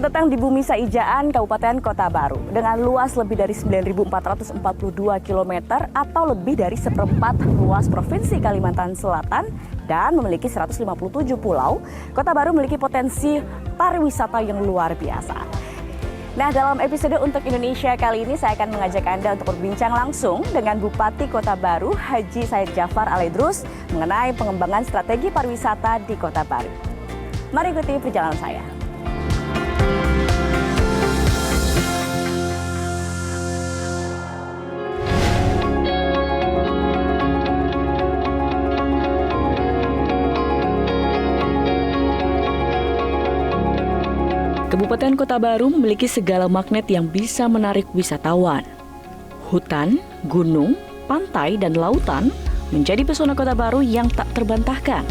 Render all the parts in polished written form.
Selamat datang di Bumi Saijaan, Kabupaten Kota Baru. Dengan luas lebih dari 9.442 km atau lebih dari seperempat luas Provinsi Kalimantan Selatan dan memiliki 157 pulau, Kota Baru memiliki potensi pariwisata yang luar biasa. Nah, dalam episode Untuk Indonesia kali ini saya akan mengajak Anda untuk berbincang langsung dengan Bupati Kota Baru, Haji Said Jafar Al-Idrus, mengenai pengembangan strategi pariwisata di Kota Baru. Mari ikuti perjalanan saya. Kabupaten Kota Baru memiliki segala magnet yang bisa menarik wisatawan. Hutan, gunung, pantai, dan lautan menjadi pesona Kota Baru yang tak terbantahkan.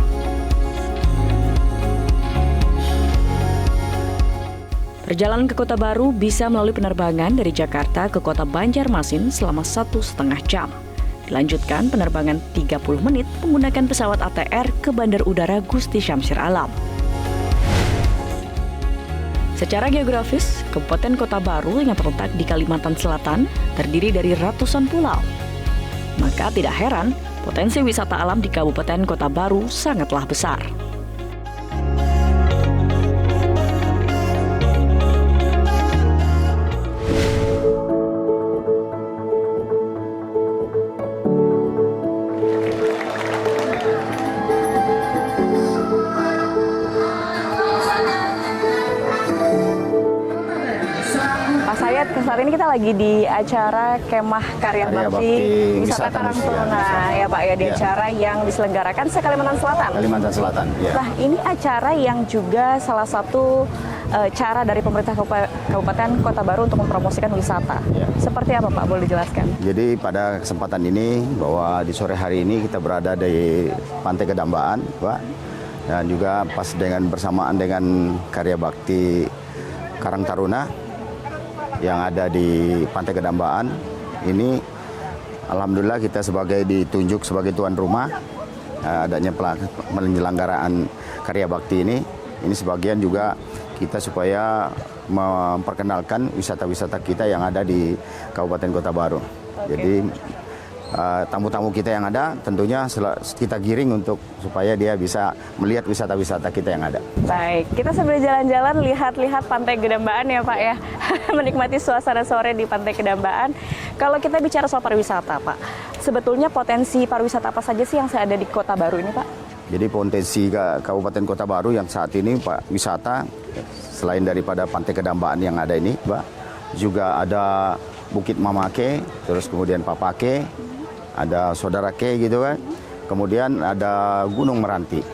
Perjalanan ke Kota Baru bisa melalui penerbangan dari Jakarta ke Kota Banjarmasin selama 1,5 jam. Dilanjutkan penerbangan 30 menit menggunakan pesawat ATR ke Bandar Udara Gusti Syamsir Alam. Secara geografis, Kabupaten Kota Baru yang terletak di Kalimantan Selatan terdiri dari ratusan pulau. Maka tidak heran, potensi wisata alam di Kabupaten Kota Baru sangatlah besar. Saat ini kita lagi di acara Kemah Karya Bakti Wisata Karang Taruna ya Pak ya, di acara yang diselenggarakan se-Kalimantan Selatan. Kalimantan Selatan, ya. Nah, ini acara yang juga salah satu cara dari pemerintah Kabupaten Kota Baru untuk mempromosikan wisata. Ya. Seperti apa Pak, boleh dijelaskan? Jadi pada kesempatan ini bahwa di sore hari ini kita berada di Pantai Kedambaan, Pak. Dan juga pas bersamaan dengan Karya Bakti Karang Taruna yang ada di Pantai Kedambaan ini, alhamdulillah kita ditunjuk sebagai tuan rumah adanya penyelenggaraan Karya Bakti ini sebagian juga kita supaya memperkenalkan wisata-wisata kita yang ada di Kabupaten Kota Baru. Jadi tamu-tamu kita yang ada tentunya kita giring supaya dia bisa melihat wisata-wisata kita yang ada. Baik, kita sambil jalan-jalan lihat-lihat Pantai Kedambaan ya Pak ya. Menikmati suasana sore di Pantai Kedambaan. Kalau kita bicara soal pariwisata Pak, sebetulnya potensi pariwisata apa saja sih yang ada di Kota Baru ini Pak? Jadi potensi Kabupaten Kota Baru yang saat ini Pak, wisata selain daripada Pantai Kedambaan yang ada ini Pak, juga ada Bukit Mamake, terus kemudian Papake, ada Sodarake gitu kan, kemudian ada Gunung Meranti,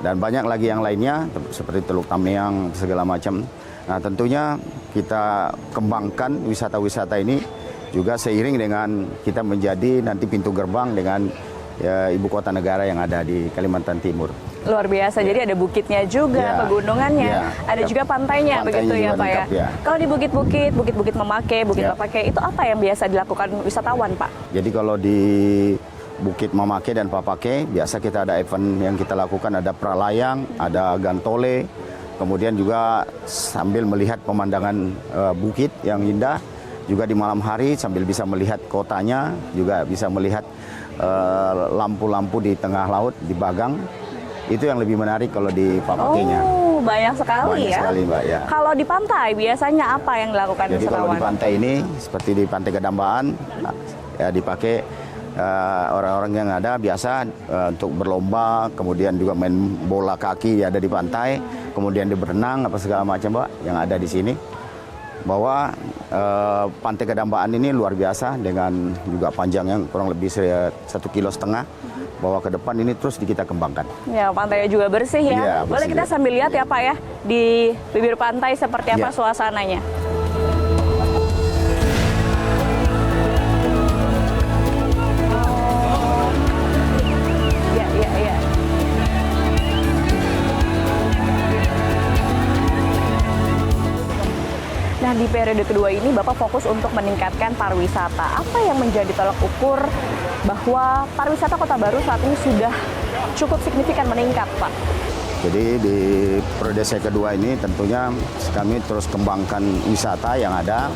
dan banyak lagi yang lainnya seperti Teluk Tamiang segala macam. Nah tentunya kita kembangkan wisata-wisata ini juga seiring dengan kita menjadi nanti pintu gerbang dengan ibu kota negara yang ada di Kalimantan Timur. Luar biasa, jadi ada bukitnya juga, pegunungannya, ada juga pantainya begitu ya Pak ya. Kalau di bukit-bukit Mamake, Bukit Papake, itu apa yang biasa dilakukan wisatawan Pak? Jadi kalau di Bukit Mamake dan Papake, biasa kita ada event yang kita lakukan, ada pralayang, ada gantole, kemudian juga sambil melihat pemandangan bukit yang indah, juga di malam hari sambil bisa melihat kotanya, juga bisa melihat lampu-lampu di tengah laut, di Bagang. Itu yang lebih menarik kalau di Papakenya. Oh, banyak sekali ya. Sekali, Mbak, ya. Kalau di pantai biasanya apa yang dilakukan wisatawan? Jadi kalau di pantai ini seperti di Pantai Kedambaan ya dipakai orang-orang yang ada biasa untuk berlomba, kemudian juga main bola kaki ada di pantai, kemudian di berenang apa segala macam Mbak yang ada di sini. Bahwa Pantai Kedambaan ini luar biasa dengan juga panjangnya kurang lebih 1,5 kilo. Bahwa ke depan ini terus kita kembangkan. Ya, pantainya juga bersih ya. Ya boleh kita sambil lihat ya Pak ya di bibir pantai seperti apa suasananya. Nah, di periode kedua ini Bapak fokus untuk meningkatkan pariwisata. Apa yang menjadi tolak ukur bahwa pariwisata Kota Baru saat ini sudah cukup signifikan meningkat, Pak? Jadi di periode saya kedua ini tentunya kami terus kembangkan wisata yang ada,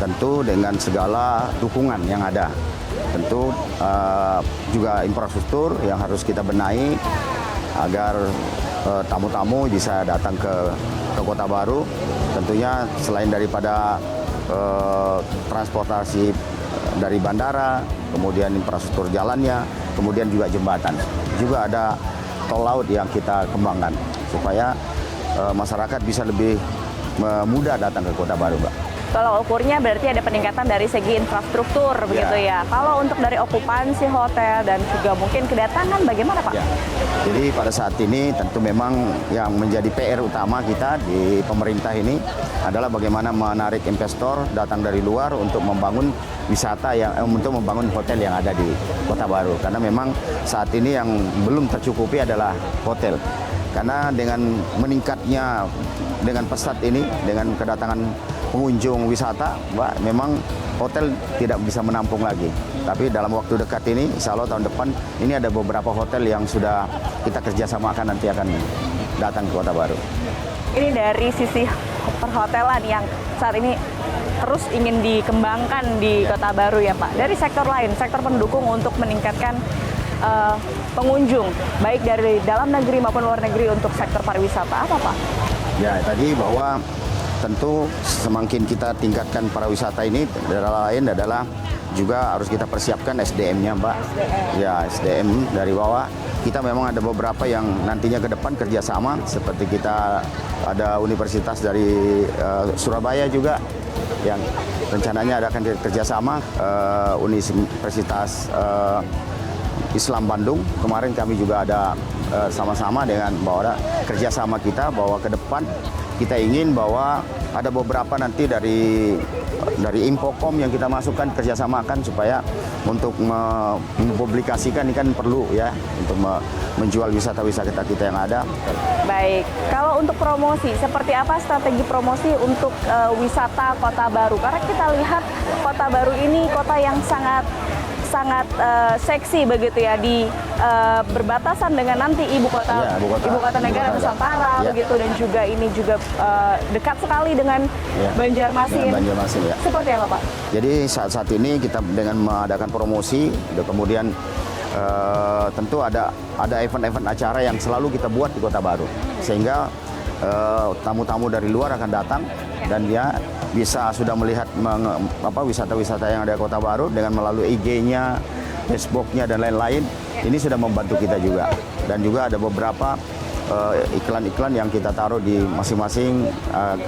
tentu dengan segala dukungan yang ada. Tentu juga infrastruktur yang harus kita benahi agar tamu-tamu bisa datang ke Kota Baru. Tentunya selain daripada transportasi dari bandara, kemudian infrastruktur jalannya, kemudian juga jembatan. Juga ada tol laut yang kita kembangkan supaya masyarakat bisa lebih mudah datang ke Kota Baru, Mbak. Kalau ukurnya berarti ada peningkatan dari segi infrastruktur, begitu ya. Kalau untuk dari okupansi hotel dan juga mungkin kedatangan, bagaimana Pak? Ya. Jadi pada saat ini tentu memang yang menjadi PR utama kita di pemerintah ini adalah bagaimana menarik investor datang dari luar untuk membangun wisata untuk membangun hotel yang ada di Kota Baru. Karena memang saat ini yang belum tercukupi adalah hotel. Karena dengan meningkatnya dengan pesat ini, dengan kedatangan pengunjung wisata, Mbak, memang hotel tidak bisa menampung lagi. Tapi dalam waktu dekat ini, insya Allah tahun depan, ini ada beberapa hotel yang sudah kita kerjasamakan nanti akan datang ke Kota Baru. Ini dari sisi perhotelan yang saat ini terus ingin dikembangkan di Kota Baru ya Pak. Dari sektor lain, sektor pendukung untuk meningkatkan pengunjung, baik dari dalam negeri maupun luar negeri untuk sektor pariwisata, apa Pak? Ya, tadi bahwa tentu semakin kita tingkatkan pariwisata ini, lain adalah juga harus kita persiapkan SDM-nya, Mbak. Ya, SDM dari bawah. Kita memang ada beberapa yang nantinya ke depan kerjasama, seperti kita ada universitas dari Surabaya juga, yang rencananya akan kerjasama, Universitas Islam Bandung. Kemarin kami juga ada sama-sama dengan bahwa kerjasama kita bahwa ke depan kita ingin bahwa ada beberapa nanti dari Infokom yang kita masukkan kerjasamakan supaya untuk mempublikasikan ini kan perlu ya untuk menjual wisata-wisata kita yang ada. Baik, kalau untuk promosi, seperti apa strategi promosi untuk wisata Kota Baru? Karena kita lihat Kota Baru ini kota yang sangat seksi begitu ya, di berbatasan dengan nanti ibu kota negara Nusantara begitu, dan juga ini juga dekat sekali dengan Banjarmasin. Ya. Seperti apa Pak? Jadi saat ini kita dengan mengadakan promosi, kemudian tentu ada event-event acara yang selalu kita buat di Kota Baru, sehingga tamu-tamu dari luar akan datang dan dia bisa sudah melihat wisata-wisata yang ada di Kota Baru dengan melalui IG-nya, Facebook-nya dan lain-lain. Ini sudah membantu kita juga, dan juga ada beberapa iklan-iklan yang kita taruh di masing-masing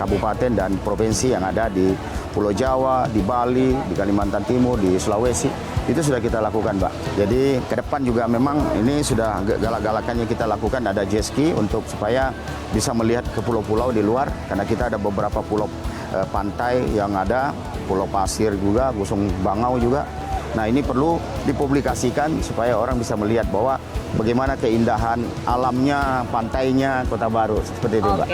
kabupaten dan provinsi yang ada di Pulau Jawa, di Bali, di Kalimantan Timur, di Sulawesi. Itu sudah kita lakukan, Mbak. Jadi ke depan juga memang ini sudah galak-galakannya kita lakukan, ada jet ski untuk supaya bisa melihat ke pulau-pulau di luar, karena kita ada beberapa pulau pantai yang ada, Pulau Pasir juga, Gusung Bangau juga. Nah, ini perlu dipublikasikan supaya orang bisa melihat bahwa bagaimana keindahan alamnya, pantainya Kota Baru, seperti itu, Mbak.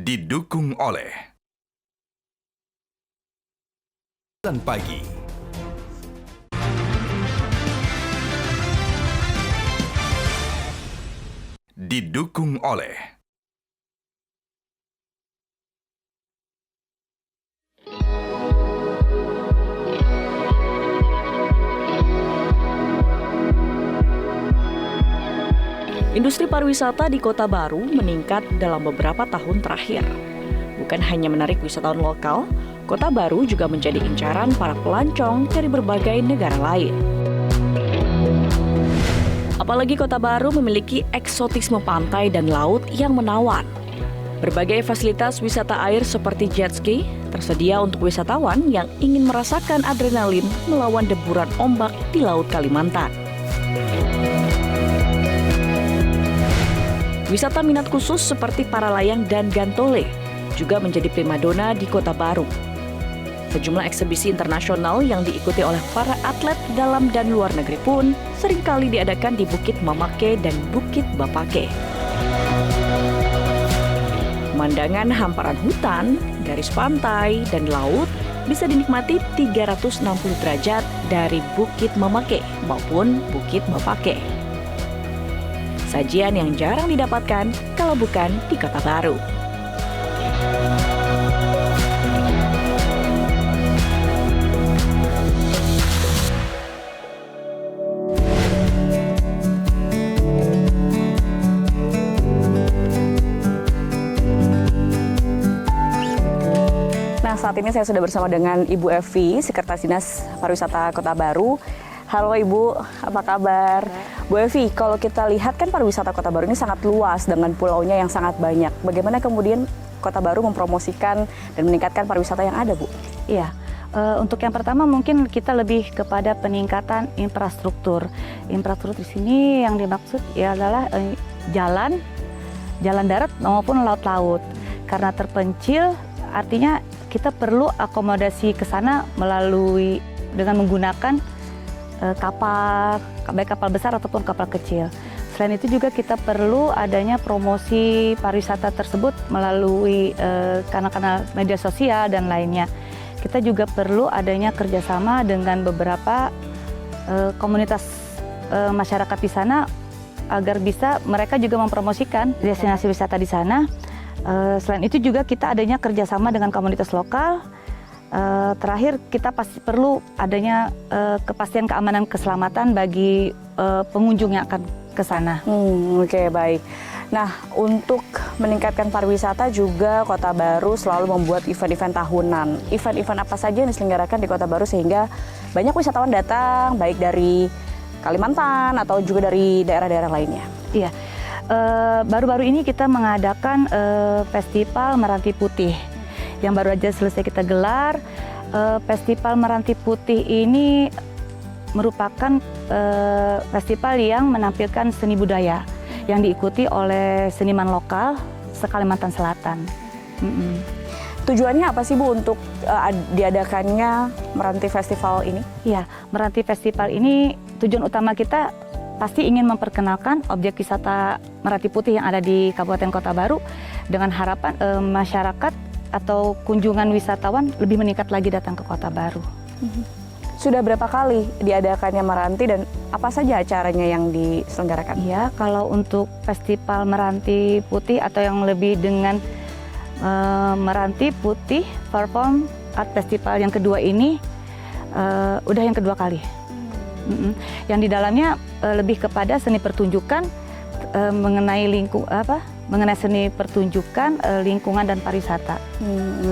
Didukung oleh Dan Pagi. Didukung oleh Industri pariwisata di Kota Baru meningkat dalam beberapa tahun terakhir. Bukan hanya menarik wisatawan lokal, Kota Baru juga menjadi incaran para pelancong dari berbagai negara lain. Apalagi Kota Baru memiliki eksotisme pantai dan laut yang menawan. Berbagai fasilitas wisata air seperti jet ski tersedia untuk wisatawan yang ingin merasakan adrenalin melawan deburan ombak di Laut Kalimantan. Wisata minat khusus seperti para layang dan gantole juga menjadi primadona di Kota Baru. Sejumlah eksebisi internasional yang diikuti oleh para atlet dalam dan luar negeri pun seringkali diadakan di Bukit Mamake dan Bukit Bapake. Pemandangan hamparan hutan, garis pantai, dan laut bisa dinikmati 360 derajat dari Bukit Mamake maupun Bukit Bapake. Sajian yang jarang didapatkan kalau bukan di Kota Baru. Nah, saat ini saya sudah bersama dengan Ibu Evi, Sekretaris Dinas Pariwisata Kota Baru. Halo Ibu, apa kabar? Bu Evi, kalau kita lihat kan pariwisata Kota Baru ini sangat luas dengan pulaunya yang sangat banyak. Bagaimana kemudian Kota Baru mempromosikan dan meningkatkan pariwisata yang ada, Bu? Iya, untuk yang pertama mungkin kita lebih kepada peningkatan infrastruktur. Infrastruktur di sini yang dimaksud ya adalah jalan darat maupun laut-laut. Karena terpencil, artinya kita perlu akomodasi ke sana melalui dengan menggunakan kapal, baik kapal besar ataupun kapal kecil. Selain itu juga kita perlu adanya promosi pariwisata tersebut melalui kanal-kanal media sosial dan lainnya. Kita juga perlu adanya kerjasama dengan beberapa komunitas masyarakat di sana agar bisa mereka juga mempromosikan destinasi wisata di sana. Selain itu juga kita adanya kerjasama dengan komunitas lokal. Terakhir kita pasti perlu adanya kepastian keamanan keselamatan bagi pengunjung yang akan ke sana. Oke, baik. Nah, untuk meningkatkan pariwisata juga Kota Baru selalu membuat event-event tahunan. Event-event apa saja yang diselenggarakan di Kota Baru sehingga banyak wisatawan datang, baik dari Kalimantan atau juga dari daerah-daerah lainnya? Iya, baru-baru ini kita mengadakan Festival Meranti Putih yang baru aja selesai kita gelar. Festival Meranti Putih ini merupakan festival yang menampilkan seni budaya yang diikuti oleh seniman lokal se-Kalimantan Selatan. Tujuannya apa sih Bu untuk diadakannya Meranti Festival ini? Ya, Meranti Festival ini tujuan utama kita pasti ingin memperkenalkan objek wisata Meranti Putih yang ada di Kabupaten Kota Baru dengan harapan masyarakat atau kunjungan wisatawan lebih meningkat lagi datang ke Kota Baru. Sudah berapa kali diadakannya Meranti dan apa saja acaranya yang diselenggarakan? Ya, kalau untuk Festival Meranti Putih atau yang lebih dengan Meranti Putih Perform Art Festival yang kedua ini udah yang kedua kali. Yang di dalamnya lebih kepada seni pertunjukan mengenai mengenai seni pertunjukan, lingkungan dan pariwisata.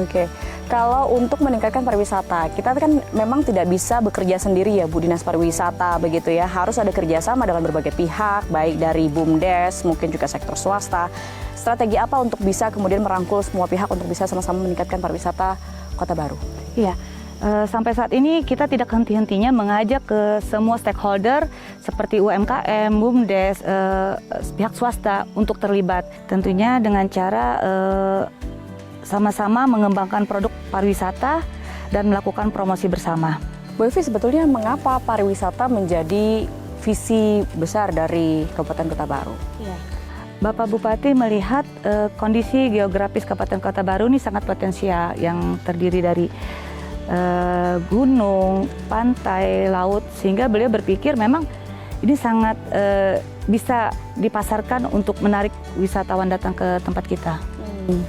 Oke. Kalau untuk meningkatkan pariwisata, kita kan memang tidak bisa bekerja sendiri ya Bu, Dinas Pariwisata begitu ya. Harus ada kerjasama dengan berbagai pihak, baik dari BUMDes, mungkin juga sektor swasta. Strategi apa untuk bisa kemudian merangkul semua pihak untuk bisa sama-sama meningkatkan pariwisata Kota Baru? Iya. Sampai saat ini kita tidak henti-hentinya mengajak ke semua stakeholder seperti UMKM, BUMDes, pihak swasta untuk terlibat. Tentunya dengan cara sama-sama mengembangkan produk pariwisata dan melakukan promosi bersama. Bu Evi, sebetulnya mengapa pariwisata menjadi visi besar dari Kabupaten Kota Baru? Iya. Bapak Bupati melihat kondisi geografis Kabupaten Kota Baru ini sangat potensial yang terdiri dari gunung, pantai, laut, sehingga beliau berpikir memang ini sangat bisa dipasarkan untuk menarik wisatawan datang ke tempat kita.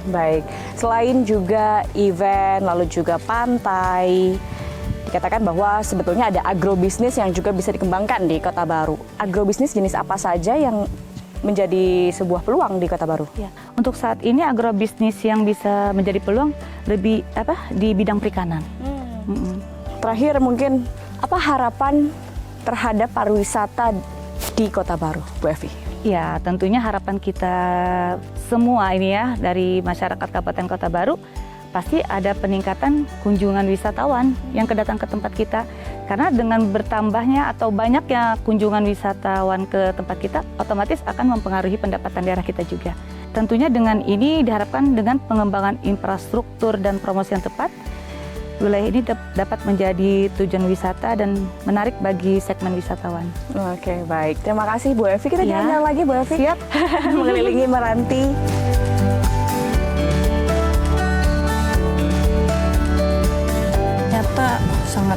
Baik, selain juga event, lalu juga pantai, dikatakan bahwa sebetulnya ada agrobisnis yang juga bisa dikembangkan di Kota Baru. Agrobisnis jenis apa saja yang menjadi sebuah peluang di Kota Baru? Ya, untuk saat ini agrobisnis yang bisa menjadi peluang lebih di bidang perikanan. Terakhir mungkin apa harapan terhadap pariwisata di Kota Baru, Bu Evi? Ya, tentunya harapan kita semua ini ya dari masyarakat Kabupaten Kota Baru pasti ada peningkatan kunjungan wisatawan yang kedatang ke tempat kita. Karena dengan bertambahnya atau banyaknya kunjungan wisatawan ke tempat kita, otomatis akan mempengaruhi pendapatan daerah kita juga. Tentunya dengan ini diharapkan dengan pengembangan infrastruktur dan promosi yang tepat, wilayah ini dapat menjadi tujuan wisata dan menarik bagi segmen wisatawan. Oke, baik. Terima kasih Bu Evi. Kita Ya. jalan-jalan lagi Bu Evi. Siap. Mengelilingi Meranti. wisata sangat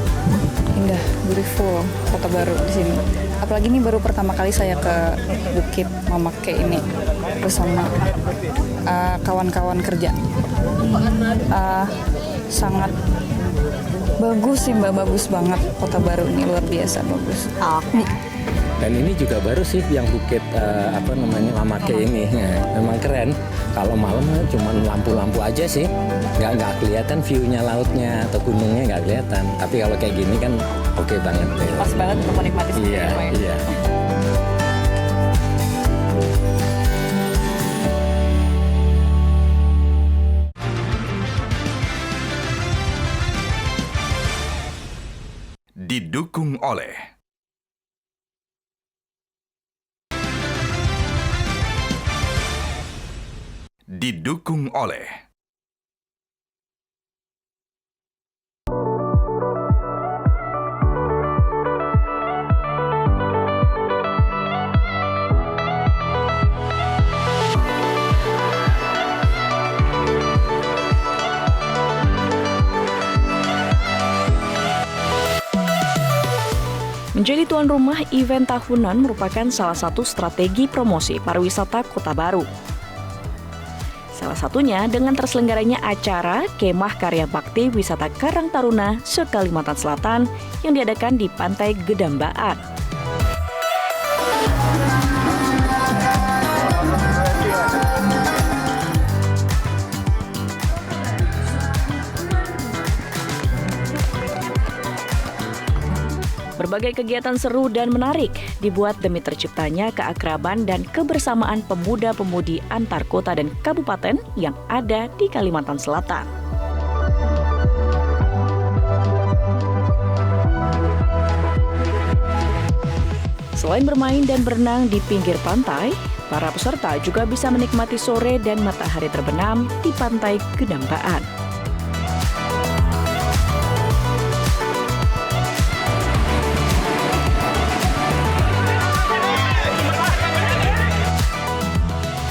indah, beautiful Kota Baru di sini. Apalagi ini baru pertama kali saya ke Bukit Mamake ini bersama kawan-kawan kerja. Sangat bagus sih Mbak, bagus banget Kota Baru ini, luar biasa bagus. Dan ini juga baru sih yang Bukit Mamake ini. Memang keren. Kalau malam cuma lampu-lampu aja sih, nggak kelihatan view-nya lautnya atau gunungnya nggak kelihatan. Tapi kalau kayak gini kan oke banget. Pas banget untuk menikmati seperti Iya, itu ya. iya. Didukung oleh Didukung oleh Menjadi tuan rumah event tahunan merupakan salah satu strategi promosi pariwisata Kota Baru. Salah satunya dengan terselenggaranya acara Kemah Karya Bakti Wisata Karang Taruna se-Kalimantan Selatan yang diadakan di Pantai Gedambaan. Berbagai kegiatan seru dan menarik dibuat demi terciptanya keakraban dan kebersamaan pemuda-pemudi antar kota dan kabupaten yang ada di Kalimantan Selatan. Selain bermain dan berenang di pinggir pantai, para peserta juga bisa menikmati sore dan matahari terbenam di Pantai Gedambaan.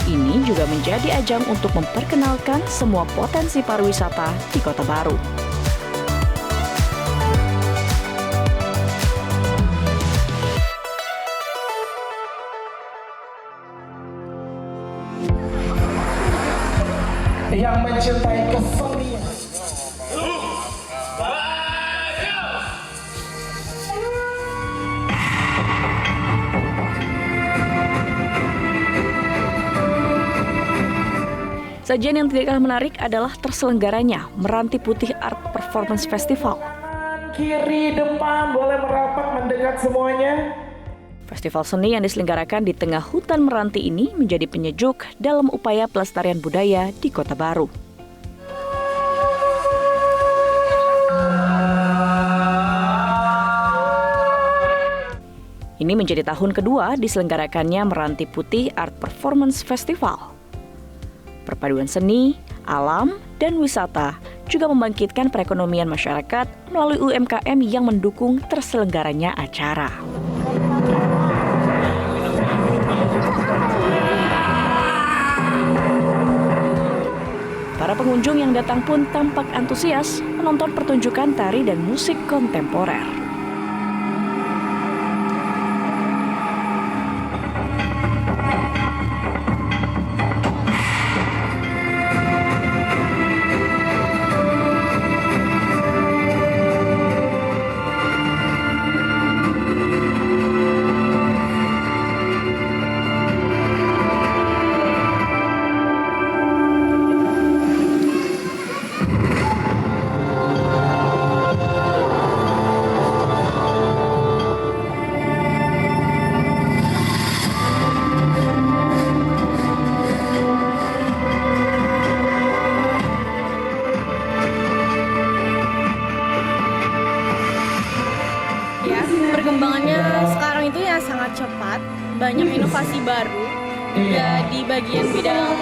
Ini juga menjadi ajang untuk memperkenalkan semua potensi pariwisata di Kota Baru. Yang mencintai kesenian. Sajian yang tidak kalah menarik adalah terselenggaranya Meranti Putih Art Performance Festival. Kiri depan boleh merapat mendekat semuanya. Festival seni yang diselenggarakan di tengah hutan Meranti ini menjadi penyejuk dalam upaya pelestarian budaya di Kota Baru. Ini menjadi tahun kedua diselenggarakannya Meranti Putih Art Performance Festival. Perpaduan seni, alam, dan wisata juga membangkitkan perekonomian masyarakat melalui UMKM yang mendukung terselenggaranya acara. Para pengunjung yang datang pun tampak antusias menonton pertunjukan tari dan musik kontemporer. Perkembangannya sekarang itu ya sangat cepat, banyak inovasi baru ya di bagian bidang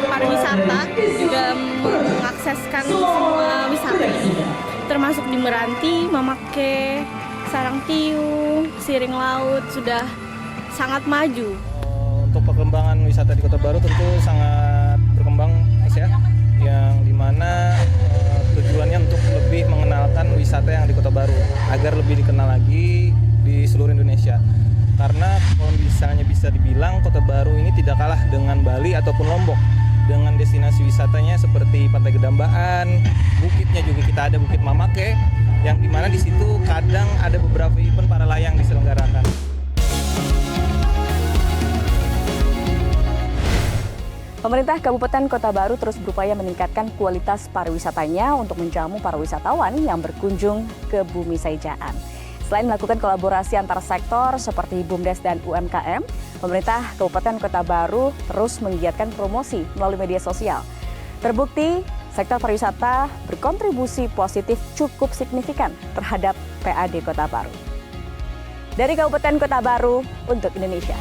pariwisata, juga mengakseskan semua wisata ini, termasuk di Meranti, Mamake, Sarangtiu, Siring Laut sudah sangat maju. Untuk perkembangan wisata di Kota Baru tentu sangat berkembang, Mas ya, yang dimana tujuannya untuk lebih mengenalkan wisata yang kalah dengan Bali ataupun Lombok. Dengan destinasi wisatanya seperti Pantai Gedambaan, bukitnya juga kita ada Bukit Mamake, yang dimana di situ kadang ada beberapa event para layang diselenggarakan. Pemerintah Kabupaten Kota Baru terus berupaya meningkatkan kualitas pariwisatanya untuk menjamu para wisatawan yang berkunjung ke Bumi Saijaan. Selain melakukan kolaborasi antar sektor seperti BUMDes dan UMKM, pemerintah Kabupaten Kota Baru terus menggiatkan promosi melalui media sosial. Terbukti, sektor pariwisata berkontribusi positif cukup signifikan terhadap PAD Kota Baru. Dari Kabupaten Kota Baru untuk Indonesia.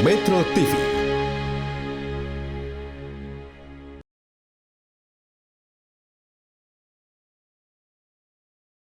Metro TV,